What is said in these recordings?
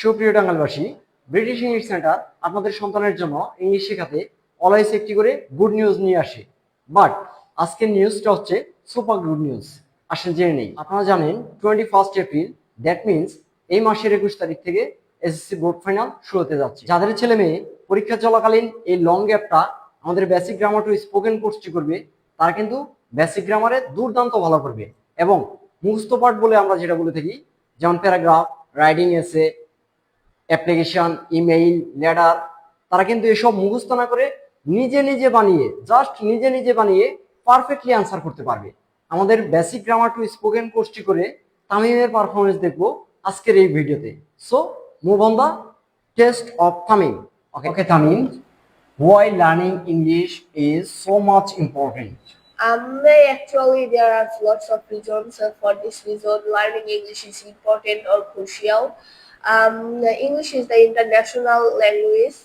সুপ্রিয় টাঙ্গাইলবাসী, British English centre আপনাদের সন্তানের জন্য ইংলিশ শেখাতে অলওয়েজ একটি করে গুড নিউজ নিয়ে আসে। বাট আজকের নিউজটা হচ্ছে সুপার গুড নিউজ। আসেন জেনে নেই। আপনারা জানেন 21 এপ্রিল, দ্যাট মিনস এই মাসের 21 তারিখ থেকে এসএসসি বোর্ড ফাইনাল শুরু হতে যাচ্ছে। যাদের ছেলে মেয়ে পরীক্ষা চলাকালীন এই লং গ্যাপটা আমাদের বেসিক গ্রামার টু স্পোকেন কোর্সটি করবে, তারা কিন্তু বেসিক গ্রামারে দুর্দান্ত ভালো করবে এবং মুখস্থ পাঠ বলে আমরা যেটা বলে থাকি, যেমন প্যারাগ্রাফ, রাইডিং এসে, অ্যাপ্লিকেশন, ইমেইল, লেটার, তারা কিন্তু এসব মুখস্থ না করে নিজে নিজে বানিয়ে নিজে নিজে বানিয়ে পারফেক্টলি আনসার করতে পারবে। আমাদের বেসিক গ্রামার টু স্পোকেন কোর্সটি করে তামিমের পারফরমেন্স দেখবো আজকের এই ভিডিওতে। So move on the test of Tamim. Okay Tamim, why learning English is so much important? Actually, there are lots of reasons for this reason. Learning English is important or crucial. English is the international language.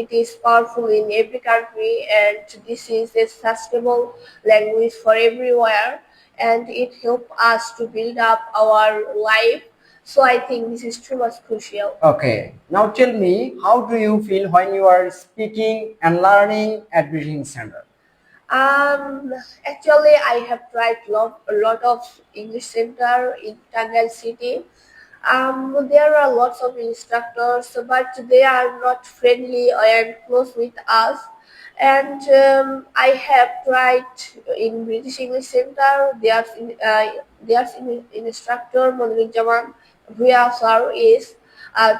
It is powerful in every country, and this is a sustainable language for everywhere. And it helps us to build up our life. So I think this is too much crucial. Okay, now tell me, how do you feel when you are speaking and learning at British Center? Actually, I have tried a lot of English center in Tangal City. There are lots of instructors, but they are not friendly and close with us. And I have tried in British English Center. There's instructor Monrijaman Bhuya sir is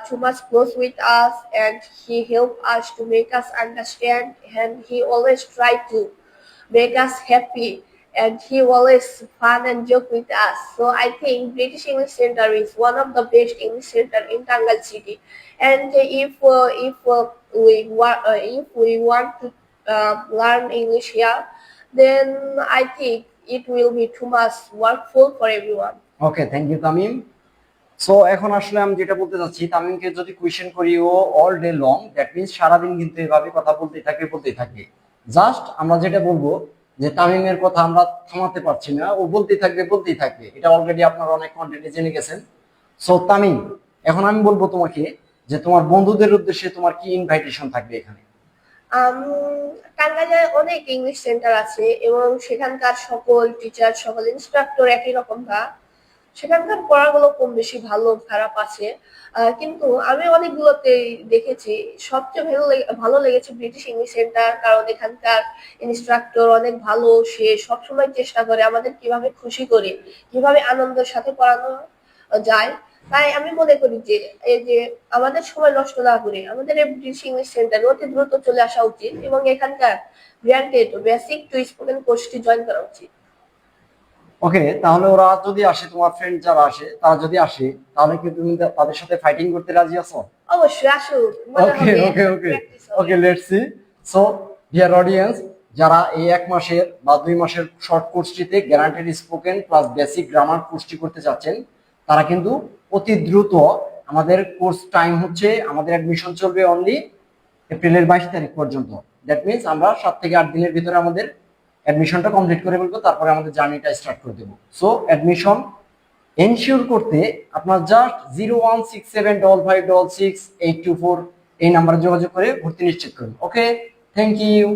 too much close with us, and he helped us to make us understand. And he always tried to make us happy, and he always fun and joke with us. So I think British English Center is one of the best English center in Tangal City. And if we want to learn English here, then I think it will be too much workful for everyone. Okay, thank you Tamim. So এখন আসলে আমি যেটা বলতে চাচ্ছি, তামিমকে যদি question করি, ও all day long, that means সারাদিন কিন্তু এভাবে কথা বলতেই থাকবে। জাস্ট আমরা যেটা বলবো যে তামিমের কথা আমরা থামাতে পারছি না, ও বলতেই থাকবে। এটা অলরেডি আপনারা অনেক কন্টেন্টে জেনে গেছেন। সো তামিম, এখন আমি বলবো তোমাকে যে তোমার বন্ধুদের উদ্দেশ্যে তোমার কি ইনভাইটেশন থাকবে এখানে? টাঙ্গাইলে অনেক ইংলিশ সেন্টার আছে এবং সেখানকার সকল টিচার, সকল ইনস্ট্রাক্টর একই রকম না। সেখানকার পড়াগুলো কম বেশি ভালো খারাপ আছে, কিন্তু আমি অনেকগুলোতে দেখেছি সবচেয়ে ভালো লেগেছে ব্রিটিশ ইংলিশ সেন্টার, কারণ এখানকার ইনস্ট্রাক্টর অনেক ভালো। সে সবসময় চেষ্টা করে আমাদের কিভাবে খুশি করে, কিভাবে আনন্দের সাথে পড়ানো যায়। তাই আমি মনে করি যে এই যে আমাদের সময় নষ্ট না করে আমাদের এই ব্রিটিশ ইংলিশ সেন্টারে অতি দ্রুত চলে আসা উচিত এবং এখানকার গ্র্যান্টেড বেসিক টু স্পোকেন কোর্সটি জয়েন করা উচিত। ওকে, তাহলে ওরা যদি আসে, তোমার ফ্রেন্ড যারা আসে, তারা যদি আসে, তাহলে কি তুমি তাদের সাথে ফাইটিং করতে রাজি আছো? অবশ্যই আসুক। Okay, let's see. So dear audience, যারা এই 1 মাসের বা 2 মাসের শর্ট কোর্সটিতে guaranteed spoken plus basic grammar কোর্সটি করতে চাচ্ছেন, তারা কিন্তু অতি দ্রুত, আমাদের কোর্স টাইম হচ্ছে, আমাদের অ্যাডমিশন চলবে অনলি এপ্রিলের 22 তারিখ পর্যন্ত। দ্যাট মিনস আমরা 7 থেকে 8 দিনের ভিতরে আমাদের অ্যাডমিশনটা কমপ্লিট করে ফেলবো, তারপরে আমাদের জার্নিটা স্টার্ট করে দেবো। সো অ্যাডমিশন এনশিওর করতে আপনার জাস্ট 01675566824 এই নাম্বারে যোগাযোগ করে ভর্তি নিশ্চিত করুন। ওকে, থ্যাংক ইউ।